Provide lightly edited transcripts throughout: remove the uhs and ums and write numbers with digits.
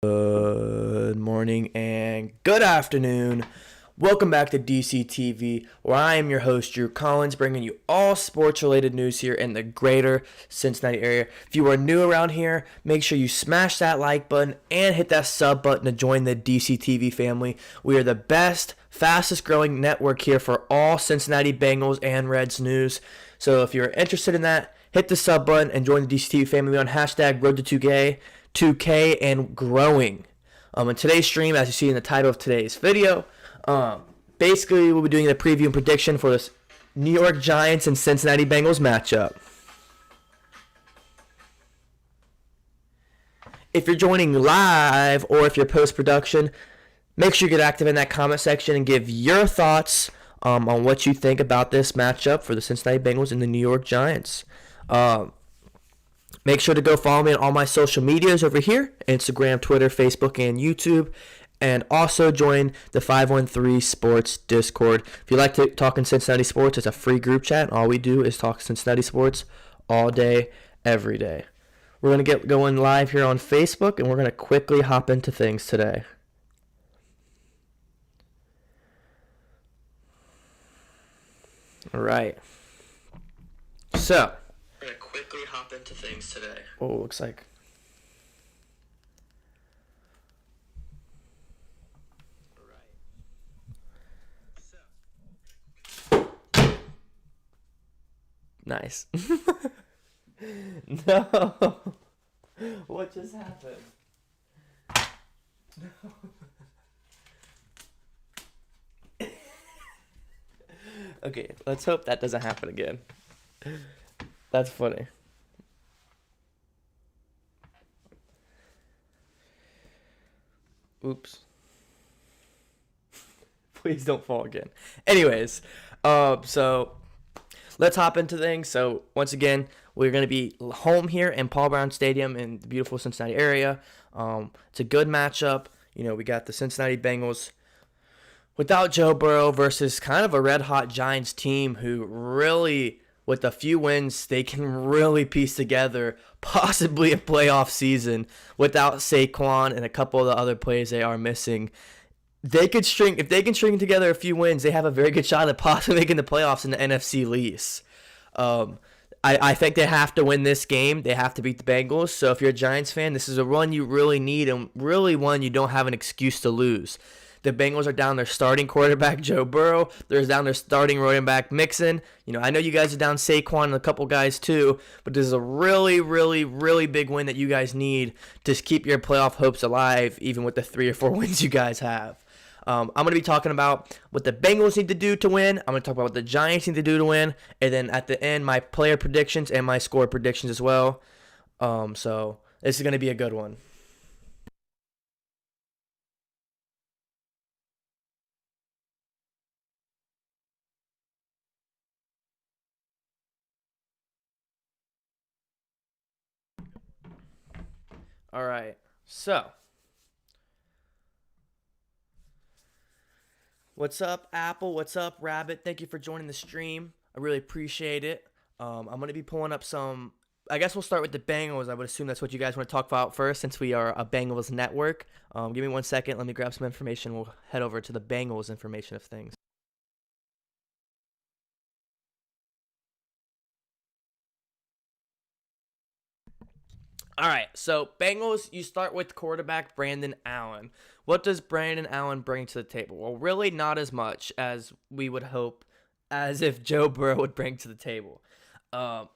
Good morning and good afternoon. Welcome back to DCTV, where I am your host, Drew Collins, bringing you all sports-related news here in the greater Cincinnati area. If you are new around here, make sure you smash that like button and hit that sub button to join the DCTV family. We are the best, fastest-growing network here for all Cincinnati Bengals and Reds news. So if you're interested in that, hit the sub button and join the DCTV family on hashtag Road to 2K and growing. In today's stream, as you see in the title of today's video, basically we'll be doing a preview and prediction for this New York Giants and Cincinnati Bengals matchup. If you're joining live or if you're post-production, make sure you get active in that comment section and give your thoughts on what you think about this matchup for the Cincinnati Bengals and the New York Giants. Make sure to go follow me on all my social medias over here, Instagram, Twitter, Facebook, and YouTube. And also join the 513 Sports Discord. If you like to talk in Cincinnati sports, it's a free group chat. All we do is talk Cincinnati sports all day, every day. We're going to get going live here on Facebook, and we're going to quickly hop into things today. All right. So, we're going to quickly hop into things today. Oh, looks like. Nice. No. What just happened? No. Okay, let's hope that doesn't happen again. That's funny. Oops. Please don't fall again. Anyways, so let's hop into things. So once again, we're going to be home here in Paul Brown Stadium in the beautiful Cincinnati area. It's a good matchup. You know, we got the Cincinnati Bengals without Joe Burrow versus kind of a red-hot Giants team who really, with a few wins, they can really piece together possibly a playoff season without Saquon and a couple of the other plays they are missing. If they can string together a few wins, they have a very good shot at possibly making the playoffs in the NFC lease. I think they have to win this game. They have to beat the Bengals. So if you're a Giants fan, this is a run you really need and really one you don't have an excuse to lose. The Bengals are down their starting quarterback, Joe Burrow. They're down their starting running back, Mixon. You know, I know you guys are down Saquon and a couple guys too, but this is a really, really, really big win that you guys need to keep your playoff hopes alive, even with the 3 or 4 wins you guys have. I'm going to be talking about what the Bengals need to do to win. I'm going to talk about what the Giants need to do to win. And then at the end, my player predictions and my score predictions as well. So this is going to be a good one. All right. So, what's up, Apple? What's up, Rabbit? Thank you for joining the stream. I really appreciate it. I'm going to be pulling up some. I guess we'll start with the Bengals. I would assume that's what you guys want to talk about first since we are a Bengals network. Give me 1 second. Let me grab some information. We'll head over to the Bengals information of things. All right, so Bengals, you start with quarterback Brandon Allen. What does Brandon Allen bring to the table? Well, really not as much as we would hope, as if Joe Burrow would bring to the table.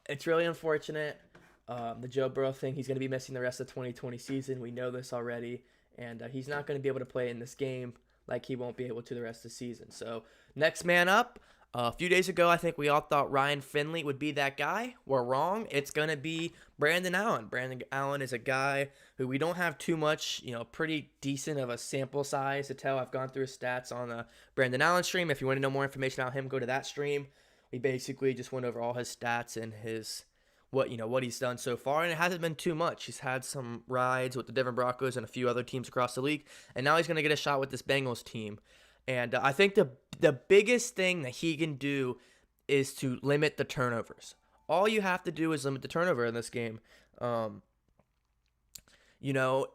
It's really unfortunate. The Joe Burrow thing, he's going to be missing the rest of the 2020 season. We know this already, and he's not going to be able to play in this game like he won't be able to the rest of the season. So next man up. A few days ago, I think we all thought Ryan Finley would be that guy. We're wrong. It's going to be Brandon Allen. Brandon Allen is a guy who we don't have too much, pretty decent of a sample size to tell. I've gone through his stats on the Brandon Allen stream. If you want to know more information about him, go to that stream. We basically just went over all his stats and his what he's done so far, and it hasn't been too much. He's had some rides with the Denver Broncos and a few other teams across the league, and now he's going to get a shot with this Bengals team. And I think the biggest thing that he can do is to limit the turnovers. All you have to do is limit the turnover in this game.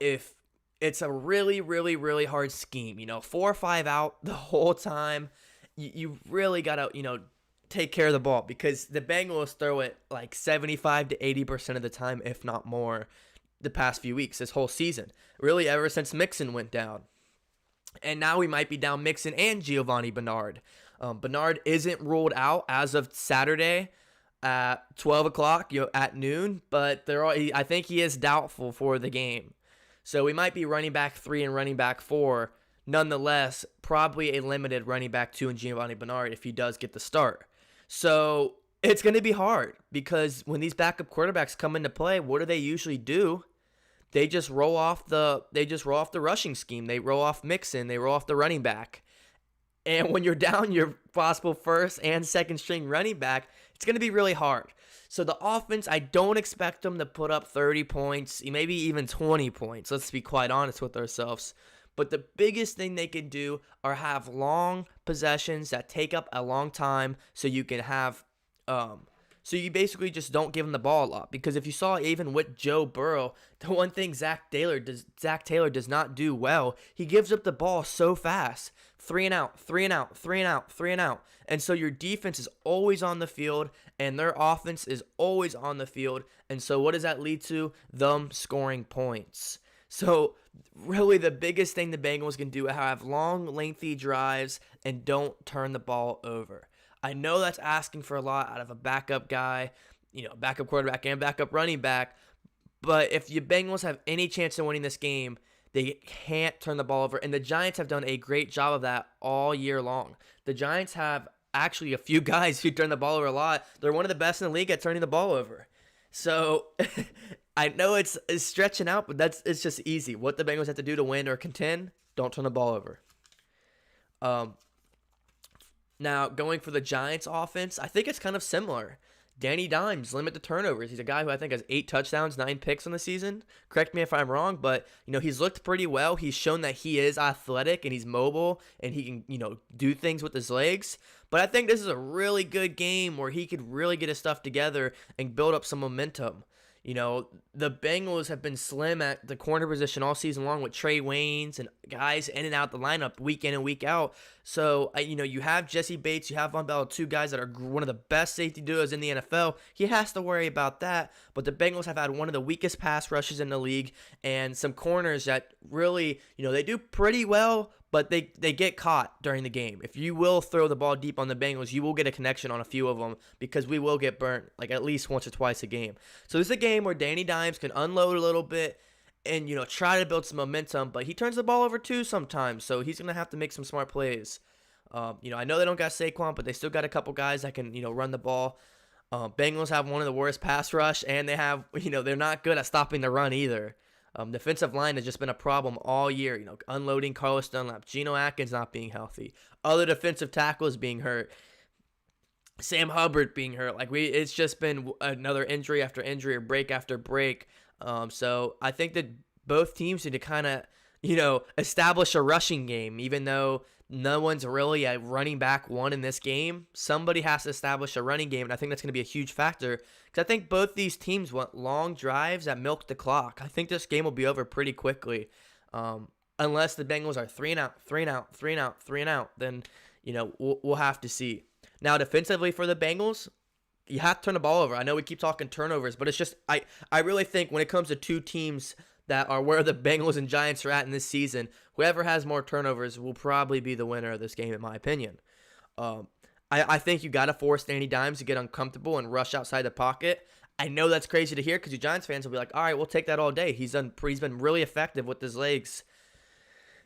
If it's a really, really, really hard scheme. 4 or 5 out the whole time. You really gotta, take care of the ball because the Bengals throw it like 75 to 80% of the time, if not more, the past few weeks, this whole season. Really, ever since Mixon went down. And now we might be down Mixon and Giovanni Bernard. Bernard isn't ruled out as of Saturday at 12 o'clock, at noon, but I think he is doubtful for the game. So we might be running back 3 and running back 4. Nonetheless, probably a limited running back 2 in Giovanni Bernard if he does get the start. So it's going to be hard because when these backup quarterbacks come into play, what do they usually do? They just roll off the rushing scheme. They roll off Mixon. They roll off the running back. And when you're down your possible first and second string running back, it's going to be really hard. So the offense, I don't expect them to put up 30 points, maybe even 20 points. Let's be quite honest with ourselves. But the biggest thing they can do are have long possessions that take up a long time so you can have so you basically just don't give them the ball a lot. Because if you saw even with Joe Burrow, the one thing Zach Taylor does not do well, he gives up the ball so fast. 3 and out, 3 and out, 3 and out, 3 and out. And so your defense is always on the field and their offense is always on the field. And so what does that lead to? Them scoring points. So really the biggest thing the Bengals can do is have long, lengthy drives and don't turn the ball over. I know that's asking for a lot out of a backup guy, backup quarterback and backup running back. But if your Bengals have any chance of winning this game, they can't turn the ball over. And the Giants have done a great job of that all year long. The Giants have actually a few guys who turn the ball over a lot. They're one of the best in the league at turning the ball over. So I know it's stretching out, but it's just easy. What the Bengals have to do to win or contend, don't turn the ball over. Now, going for the Giants offense, I think it's kind of similar. Danny Dimes, limit the turnovers. He's a guy who I think has 8 touchdowns, 9 picks on the season. Correct me if I'm wrong, but he's looked pretty well. He's shown that he is athletic and he's mobile and he can, do things with his legs. But I think this is a really good game where he could really get his stuff together and build up some momentum. The Bengals have been slim at the corner position all season long with Trey Waynes and guys in and out the lineup week in and week out. So, you have Jesse Bates, you have Von Bell, 2 guys that are one of the best safety duos in the NFL. He has to worry about that. But the Bengals have had one of the weakest pass rushes in the league and some corners that really, they do pretty well, but they get caught during the game. If you will throw the ball deep on the Bengals, you will get a connection on a few of them because we will get burnt like at least once or twice a game. So this is a game where Danny Dimes can unload a little bit and, try to build some momentum, but he turns the ball over too sometimes, so he's going to have to make some smart plays. I know they don't got Saquon, but they still got a couple guys that can, run the ball. Bengals have one of the worst pass rush, and they have, they're not good at stopping the run either. Defensive line has just been a problem all year. Unloading Carlos Dunlap, Geno Atkins not being healthy, other defensive tackles being hurt, Sam Hubbard being hurt. It's just been another injury after injury or break after break. So I think that both teams need to kind of, establish a rushing game, even though no one's really a running back one in this game. Somebody has to establish a running game, and I think that's going to be a huge factor because I think both these teams want long drives that milk the clock. I think this game will be over pretty quickly, unless the Bengals are 3 and out, 3 and out, 3 and out, 3 and out. Then we'll have to see. Now defensively for the Bengals, you have to turn the ball over. I know we keep talking turnovers, but it's just I really think when it comes to two teams that are where the Bengals and Giants are at in this season, whoever has more turnovers will probably be the winner of this game, in my opinion. I think you got to force Danny Dimes to get uncomfortable and rush outside the pocket. I know that's crazy to hear because you Giants fans will be like, all right, we'll take that all day. He's been really effective with his legs.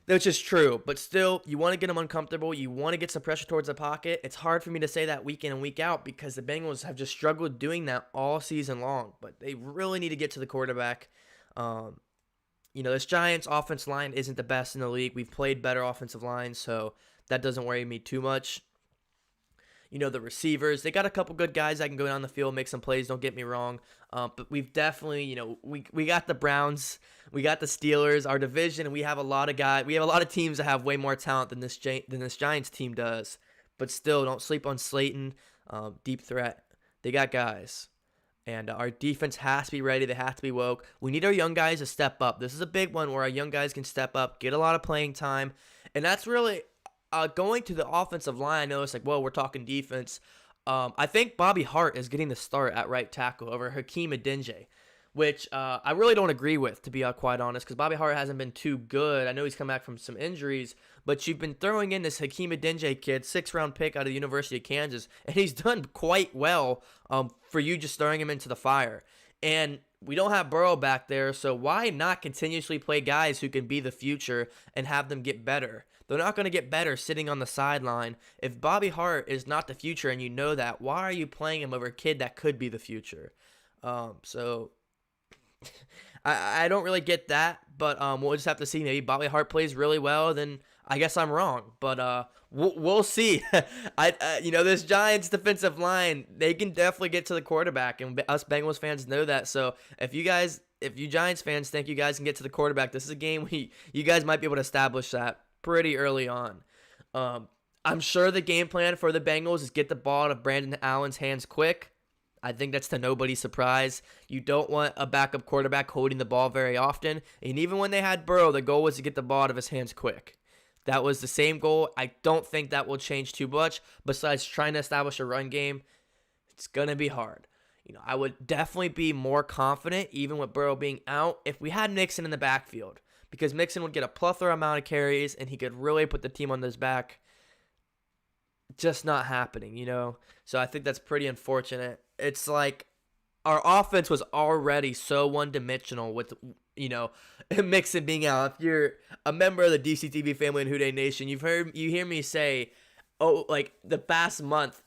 Which is true, but still, you want to get him uncomfortable. You want to get some pressure towards the pocket. It's hard for me to say that week in and week out because the Bengals have just struggled doing that all season long, but they really need to get to the quarterback. This Giants offense line isn't the best in the league. We've played better offensive lines, so that doesn't worry me too much. The receivers, they got a couple good guys that can go down the field, make some plays, don't get me wrong. But we've definitely, we got the Browns, we got the Steelers, our division, and we have a lot of teams that have way more talent than this Giants team does. But still, don't sleep on Slayton, deep threat. They got guys. And our defense has to be ready. They have to be woke. We need our young guys to step up. This is a big one where our young guys can step up, get a lot of playing time. And that's really going to the offensive line. I know it's like, well, we're talking defense. I think Bobby Hart is getting the start at right tackle over Hakeem Adeniji, which I really don't agree with, to be quite honest, because Bobby Hart hasn't been too good. I know he's come back from some injuries, but you've been throwing in this Hakeem Adeniji kid, 6th-round pick out of the University of Kansas, and he's done quite well for you just throwing him into the fire. And we don't have Burrow back there, so why not continuously play guys who can be the future and have them get better? They're not going to get better sitting on the sideline. If Bobby Hart is not the future and you know that, why are you playing him over a kid that could be the future? So I don't really get that, but we'll just have to see. Maybe Bobby Hart plays really well, then I guess I'm wrong. But we'll see. This Giants defensive line, they can definitely get to the quarterback, and us Bengals fans know that. So if you Giants fans think you guys can get to the quarterback, this is a game where you guys might be able to establish that pretty early on. I'm sure the game plan for the Bengals is get the ball to Brandon Allen's hands quick. I think that's to nobody's surprise. You don't want a backup quarterback holding the ball very often. And even when they had Burrow, the goal was to get the ball out of his hands quick. That was the same goal. I don't think that will change too much. Besides trying to establish a run game, it's going to be hard. I would definitely be more confident, even with Burrow being out, if we had Mixon in the backfield. Because Mixon would get a plethora amount of carries, and he could really put the team on his back. Just not happening, So I think that's pretty unfortunate. It's like our offense was already so one-dimensional with, Mixon being out. If you're a member of the DCTV family and WhoDey Nation, you hear me say, the past month,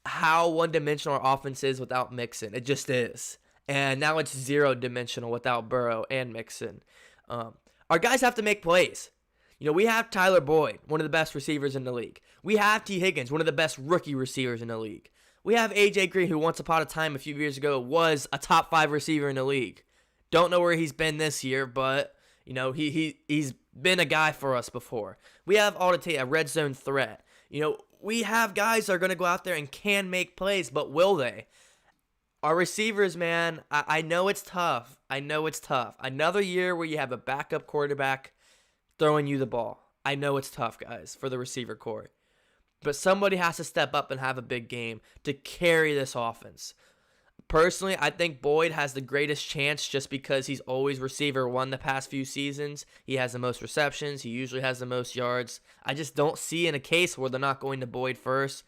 how one-dimensional our offense is without Mixon. It just is. And now it's zero-dimensional without Burrow and Mixon. Our guys have to make plays. We have Tyler Boyd, one of the best receivers in the league. We have T. Higgins, one of the best rookie receivers in the league. We have A.J. Green, who once upon a time, a few years ago, was a top 5 receiver in the league. Don't know where he's been this year, but, he's been a guy for us before. We have a red zone threat. We have guys that are going to go out there and can make plays, but will they? Our receivers, man, I know it's tough. Another year where you have a backup quarterback throwing you the ball. I know it's tough, guys, for the receiver core. But somebody has to step up and have a big game to carry this offense. Personally, I think Boyd has the greatest chance just because he's always receiver one the past few seasons. He has the most receptions. He usually has the most yards. I just don't see in a case where they're not going to Boyd first.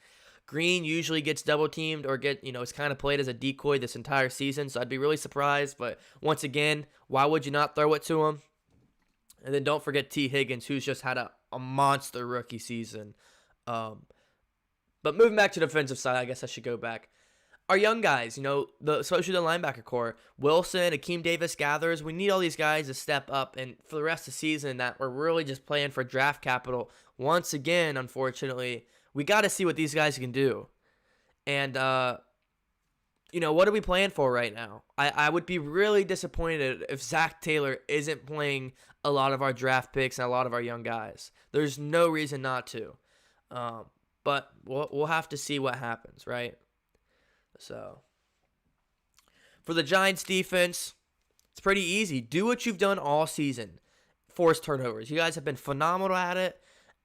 Green usually gets double teamed or it's kind of played as a decoy this entire season, so I'd be really surprised. But once again, why would you not throw it to him? And then don't forget T. Higgins, who's just had a monster rookie season. But moving back to the defensive side, I guess I should go back. Our young guys, especially the linebacker core, Wilson, Akeem Davis, Gathers, we need all these guys to step up. And for the rest of the season, that we're really just playing for draft capital. Once again, unfortunately, we got to see what these guys can do. And, what are we playing for right now? I would be really disappointed if Zach Taylor isn't playing a lot of our draft picks and a lot of our young guys. There's no reason not to. But we'll have to see what happens, right? So, for the Giants defense, it's pretty easy. Do what you've done all season. Force turnovers. You guys have been phenomenal at it.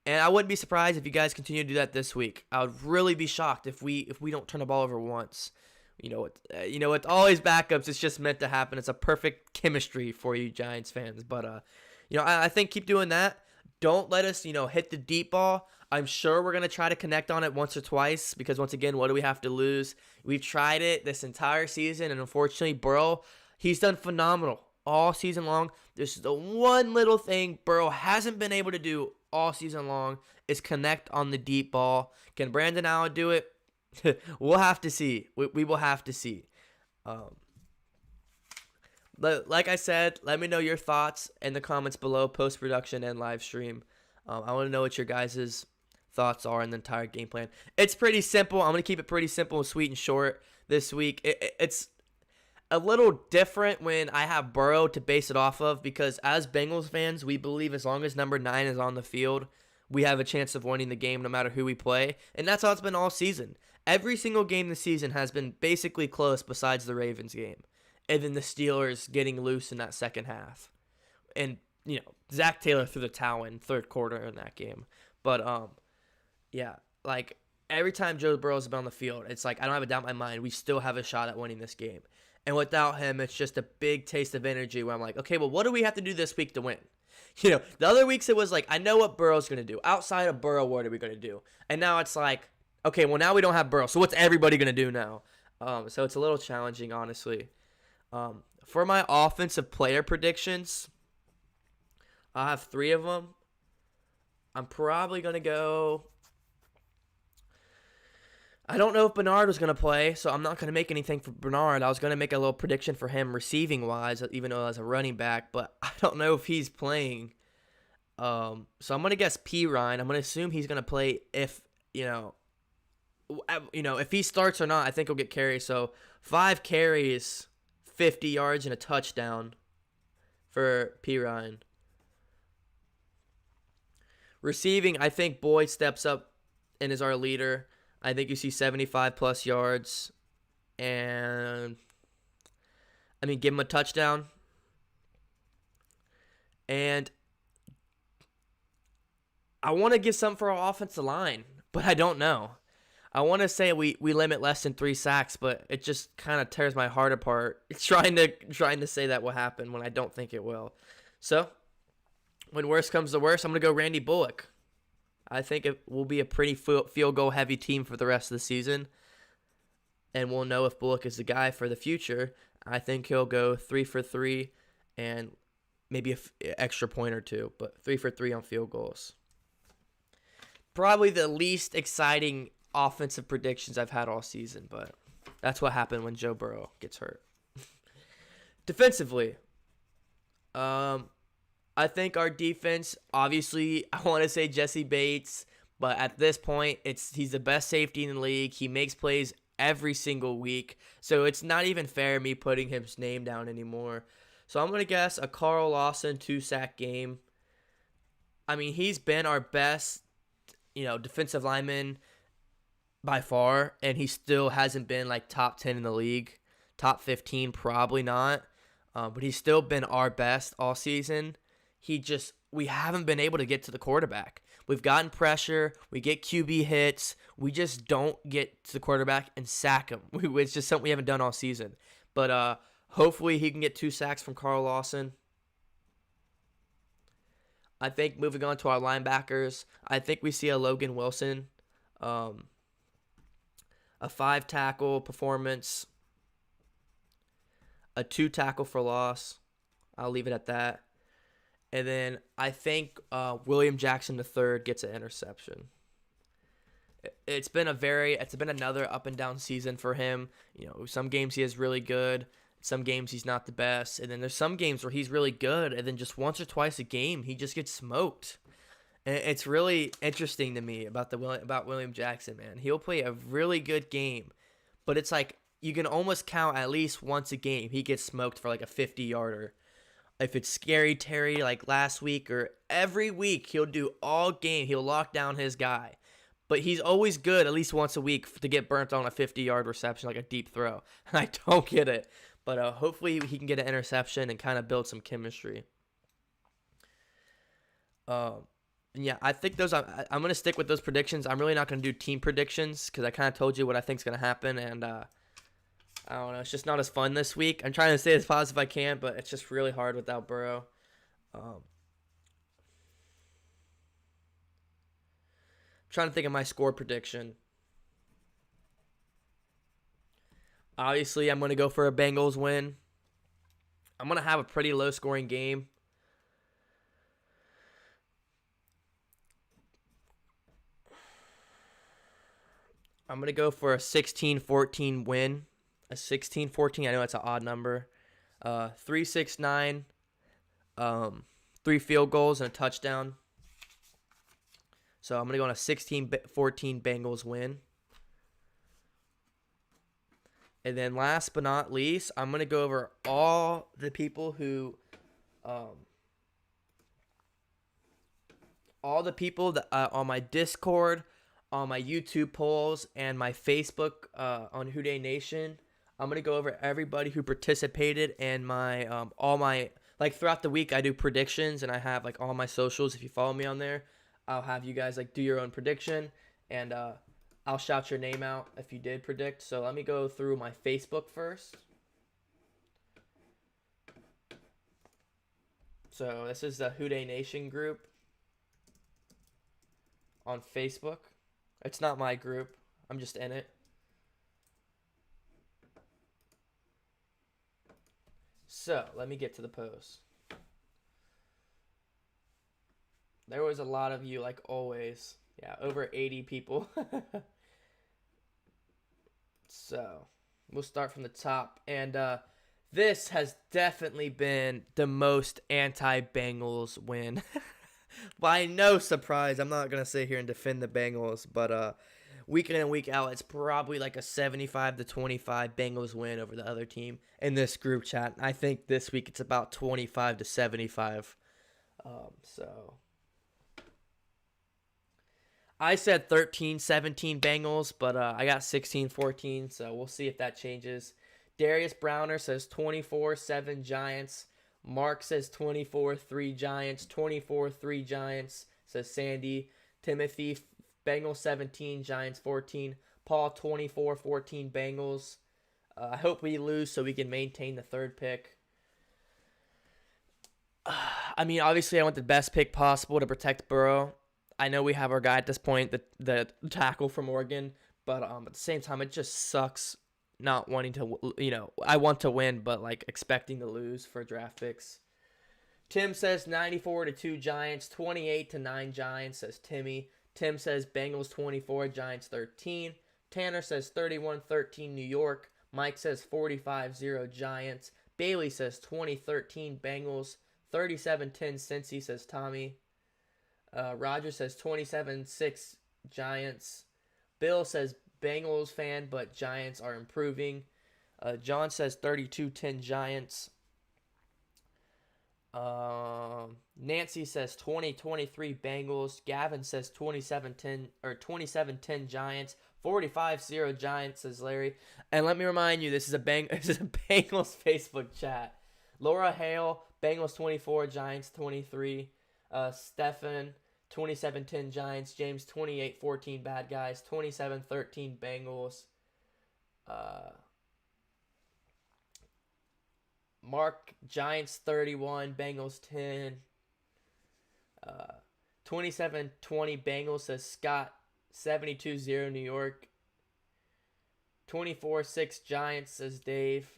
And I wouldn't be surprised if you guys continue to do that this week. I would really be shocked if we don't turn the ball over once. With all these backups, it's just meant to happen. It's a perfect chemistry for you Giants fans. But, I think keep doing that. Don't let us, hit the deep ball. I'm sure we're going to try to connect on it once or twice because, once again, what do we have to lose? We've tried it this entire season, and unfortunately, Burrow, he's done phenomenal all season long. There's the one little thing Burrow hasn't been able to do all season long is connect on the deep ball. Can Brandon Allen do it? We'll have to see. We will have to see. Like I said, let me know your thoughts in the comments below, post-production and live stream. I want to know what your guys' thoughts are on the entire game plan. It's pretty simple. I'm going to keep it pretty simple and sweet and short this week. It's a little different when I have Burrow to base it off of because as Bengals fans, we believe as long as number 9 is on the field, we have a chance of winning the game no matter who we play. And that's how it's been all season. every single game this season has been basically close besides the Ravens game. And then the Steelers getting loose in that second half. And, Zach Taylor threw the towel in third quarter in that game. But, yeah, like, every time Joe Burrow's been on the field, it's like, I don't have a doubt in my mind, we still have a shot at winning this game. And without him, it's just a big taste of energy where I'm like, okay, well, what do we have to do this week to win? The other weeks it was like, I know what Burrow's going to do. Outside of Burrow, what are we going to do? And now it's like, okay, well, now we don't have Burrow, so what's everybody going to do now? So it's a little challenging, honestly. For my offensive player predictions, I have 3 of them. I'm probably going to go... I don't know if Bernard was going to play, so I'm not going to make anything for Bernard. I was going to make a little prediction for him receiving-wise, even though as a running back, but I don't know if he's playing. So I'm going to guess P. Ryan. I'm going to assume he's going to play if he starts or not, I think he'll get carries. So 5 carries, 50 yards, and a touchdown for P. Ryan. Receiving, I think Boyd steps up and is our leader. I think you see 75-plus yards, and, give him a touchdown. And I want to give something for our offensive line, but I don't know. I want to say we limit less than 3 sacks, but it just kind of tears my heart apart trying to say that will happen when I don't think it will. So, when worse comes to worse, I'm going to go Randy Bullock. I think it will be a pretty field goal heavy team for the rest of the season. And we'll know if Bullock is the guy for the future. I think he'll go 3 for 3 and maybe an extra point or 2, but 3 for 3 on field goals. Probably the least exciting offensive predictions I've had all season, but that's what happened when Joe Burrow gets hurt. Defensively, I think our defense, obviously, I want to say Jesse Bates, but at this point, he's the best safety in the league. He makes plays every single week, so it's not even fair me putting his name down anymore. So I'm going to guess a Carl Lawson 2-sack game. He's been our best, defensive lineman by far, and he still hasn't been like top 10 in the league. Top 15, probably not, but he's still been our best all season. We haven't been able to get to the quarterback. We've gotten pressure. We get QB hits. We just don't get to the quarterback and sack him. It's just something we haven't done all season. But hopefully he can get 2 sacks from Carl Lawson. I think moving on to our linebackers, I think we see a Logan Wilson, a 5-tackle performance, a 2-tackle for loss. I'll leave it at that. And then I think William Jackson III gets an interception. It's been another up and down season for him. Some games he is really good, some games he's not the best, and then there's some games where he's really good, and then just once or twice a game he just gets smoked. And it's really interesting to me about William Jackson, man. He'll play a really good game, but it's like you can almost count at least once a game he gets smoked for like a 50-yarder. If it's Scary Terry like last week or every week, he'll do all game. He'll lock down his guy. But he's always good at least once a week to get burnt on a 50-yard reception, like a deep throw. I don't get it. But hopefully he can get an interception and kind of build some chemistry. Yeah, I think I'm going to stick with those predictions. I'm really not going to do team predictions because I kind of told you what I think is going to happen. And I don't know. It's just not as fun this week. I'm trying to stay as positive as I can, but it's just really hard without Burrow. I'm trying to think of my score prediction. Obviously, I'm going to go for a Bengals win. I'm going to have a pretty low-scoring game. I'm going to go for a 16-14 win. A 16-14, I know that's an odd number. 3-6-9, 3 field goals and a touchdown. So I'm going to go on a 16-14 Bengals win. And then last but not least, I'm going to go over all the people who that on my Discord, on my YouTube polls and my Facebook on WhoDey Nation. I'm gonna go over everybody who participated and my all my like throughout the week I do predictions and I have like all my socials. If you follow me on there, I'll have you guys like do your own prediction and I'll shout your name out if you did predict. So let me go through my Facebook first. So this is the WhoDey Nation group on Facebook. It's not my group. I'm just in it. So let me get to the post. There was a lot of you, like always. Yeah, over 80 people. So we'll start from the top. And this has definitely been the most anti-Bengals win. By no surprise, I'm not going to sit here and defend the Bengals, but week in and week out, it's probably like a 75-25 Bengals win over the other team in this group chat. I think this week it's about 25-75. So I said 13-17 Bengals, but I got 16-14, so we'll see if that changes. Darius Browner says 24-7 Giants. Mark says 24-3 Giants. 24-3 Giants, says Sandy. Timothy, Bengals 17, Giants 14. Paul, 24-14 Bengals. I hope we lose so we can maintain the third pick. I mean, obviously I want the best pick possible to protect Burrow. I know we have our guy at this point, the tackle from Oregon, but at the same time, it just sucks not wanting to, I want to win, but like expecting to lose for draft picks. Tim says 94-2 Giants, 28-9 Giants, says Timmy. Tim says Bengals 24, Giants 13. Tanner says 31-13 New York. Mike says 45-0 Giants. Bailey says 20-13 Bengals, 37-10 Cincy, says Tommy. Roger says 27-6 Giants. Bill says Bengals fan, but Giants are improving. John says 32-10 Giants. Nancy says 20-23 Bengals. Gavin says 27-10 Giants. 45-0 Giants, says Larry. And let me remind you, this is a Bengals Facebook chat. Laura Hale, Bengals 24, Giants 23. Stefan, 27-10 Giants. James, 28-14 Bad Guys. 27-13 Bengals. Mark, Giants 31, Bengals 10. 27-20 Bengals, says Scott. 72-0 New York. 24-6 Giants, says Dave.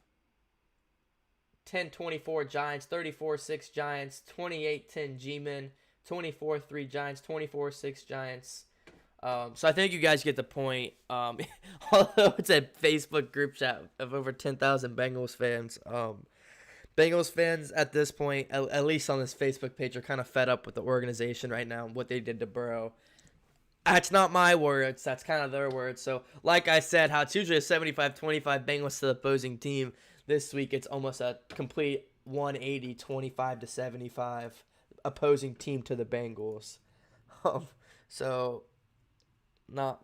10-24 Giants. 34-6 Giants. 28-10 G-Men. 24-3 Giants. 24-6 Giants. So I think you guys get the point. Although it's a Facebook group chat of over 10,000 Bengals fans. Bengals fans at this point, at least on this Facebook page, are kind of fed up with the organization right now and what they did to Burrow. That's not my words. That's kind of their words. So, like I said, how it's usually a 75-25 Bengals to the opposing team, this week it's almost a complete 180, 25-75 opposing team to the Bengals. So, not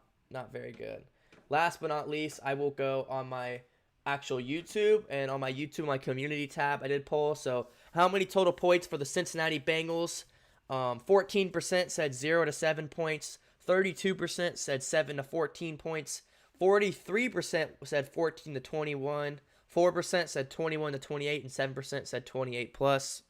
very good. Last but not least, I will go on my actual YouTube, and on my YouTube, my community tab, I did poll. So, how many total points for the Cincinnati Bengals? 14% said 0 to 7 points. 32% said 7 to 14 points. 43% said 14 to 21. 4% said 21 to 28, and 7% said 28 plus.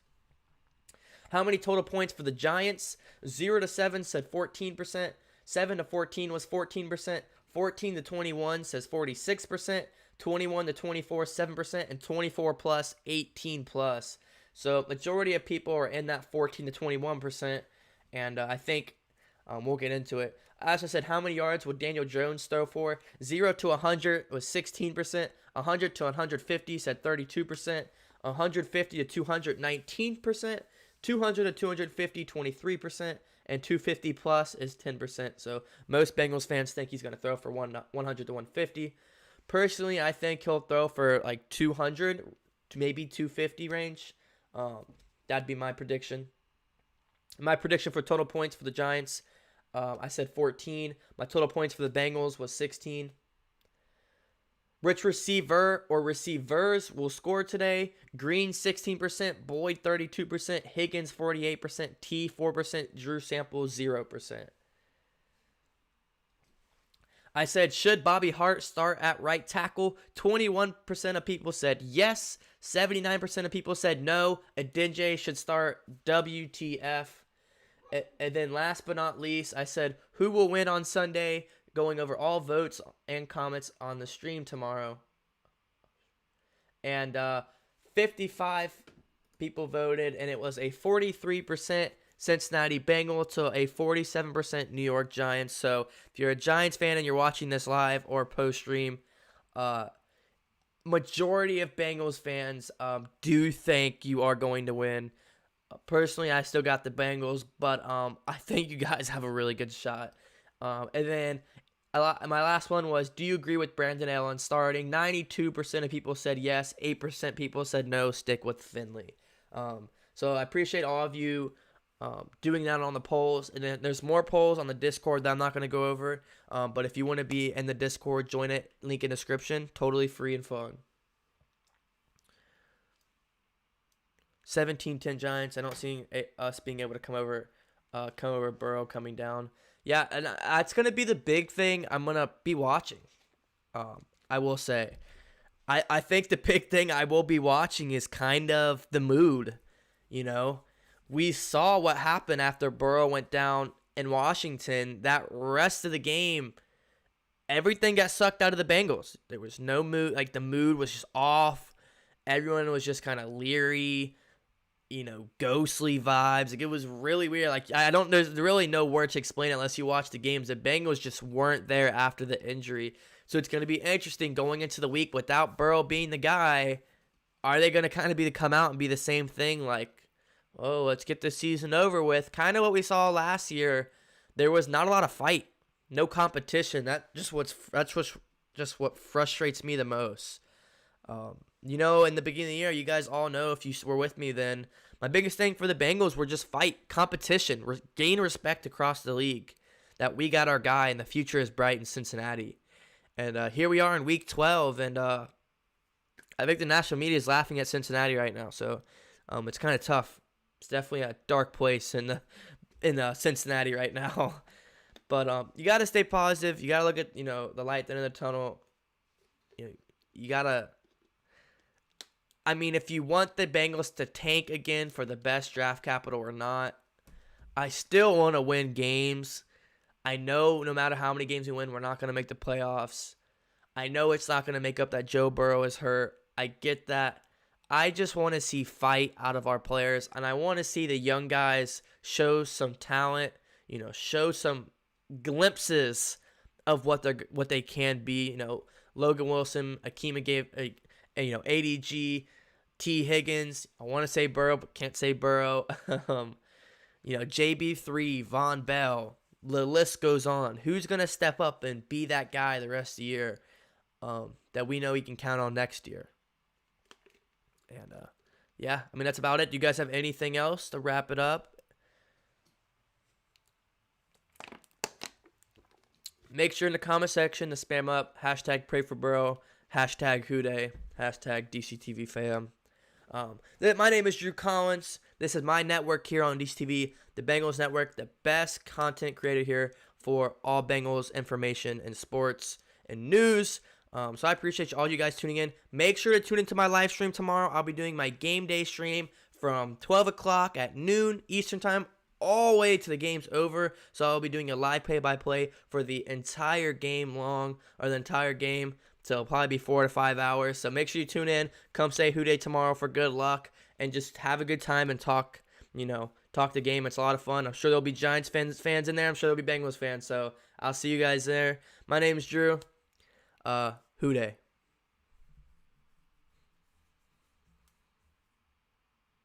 How many total points for the Giants? 0 to 7 said 14%. 7 to 14 was 14%. 14 to 21 says 46%. 21 to 24, 7%. And 24 plus, 18 plus. So majority of people are in that 14 to 21%. And I think we'll get into it. As I said, how many yards would Daniel Jones throw for? 0 to 100 was 16%. 100 to 150 said 32%. 150 to 200, 19%. 200 to 250, 23%. And 250 plus is 10%. So most Bengals fans think he's going to throw for 100 to 150. Personally, I think he'll throw for like 200 to maybe 250 range. That'd be my prediction. My prediction for total points for the Giants, I said 14. My total points for the Bengals was 16. Which receiver or receivers will score today? Green 16%, Boyd 32%, Higgins 48%, T 4%, Drew Sample 0%. I said, should Bobby Hart start at right tackle? 21% of people said yes. 79% of people said no. Adinje should start. WTF. And then last but not least, I said, who will win on Sunday? Going over all votes and comments on the stream tomorrow. And 55 people voted, and it was a 43% Cincinnati Bengals to a 47% New York Giants. So if you're a Giants fan and you're watching this live or post-stream, majority of Bengals fans do think you are going to win. Personally, I still got the Bengals, but I think you guys have a really good shot. And then my last one was, do you agree with Brandon Allen starting? 92% of people said yes. 8% people said no, stick with Finley. So I appreciate all of you doing that on the polls. And then there's more polls on the Discord that I'm not going to go over. But if you want to be in the Discord, join it. Link in description. Totally free and fun. 17-10 Giants. I don't see us being able to come over Burrow coming down. Yeah, and that's going to be the big thing I'm going to be watching. I will say. I think the big thing I will be watching is kind of the mood. You know, we saw what happened after Burrow went down in Washington. That rest of the game, everything got sucked out of the Bengals. There was no mood. Like, the mood was just off. Everyone was just kind of leery. You know, ghostly vibes. Like, it was really weird. Like, there's really no word to explain it unless you watch the games. The Bengals just weren't there after the injury. So it's going to be interesting going into the week without Burrow being the guy. Are they going to kind of come out and be the same thing? Like, oh, let's get this season over with. Kind of what we saw last year. There was not a lot of fight. No competition. That's what frustrates me the most. You know, in the beginning of the year, you guys all know, if you were with me then, my biggest thing for the Bengals were just fight, competition, gain respect across the league, that we got our guy and the future is bright in Cincinnati. And here we are in week 12, and I think the national media is laughing at Cincinnati right now, so it's kind of tough. It's definitely a dark place in Cincinnati right now. But you got to stay positive. You got to look at, the light at the end of the tunnel. You got to... I mean, if you want the Bengals to tank again for the best draft capital or not, I still want to win games. I know no matter how many games we win, we're not going to make the playoffs. I know it's not going to make up that Joe Burrow is hurt. I get that. I just want to see fight out of our players, and I want to see the young guys show some talent, show some glimpses of what they can be. Logan Wilson, Akima gave ADG, T. Higgins. I want to say Burrow, but can't say Burrow. JB3, Von Bell. The list goes on. Who's going to step up and be that guy the rest of the year that we know he can count on next year? And, that's about it. Do you guys have anything else to wrap it up? Make sure in the comment section to spam up hashtag pray for Burrow, hashtag WhoDey, hashtag DCTV fam. My name is Drew Collins. This is my network here on DCTV, the Bengals Network, the best content creator here for all Bengals information and sports and news. So I appreciate all you guys tuning in. Make sure to tune into my live stream tomorrow. I'll be doing my game day stream from 12 o'clock at noon Eastern time all the way to the game's over. So I'll be doing a live play-by-play for the entire game long, or the entire game. So it'll probably be 4 to 5 hours. So make sure you tune in. Come say WhoDey tomorrow for good luck. And just have a good time and talk the game. It's a lot of fun. I'm sure there'll be Giants fans in there. I'm sure there'll be Bengals fans. So I'll see you guys there. My name is Drew. WhoDey.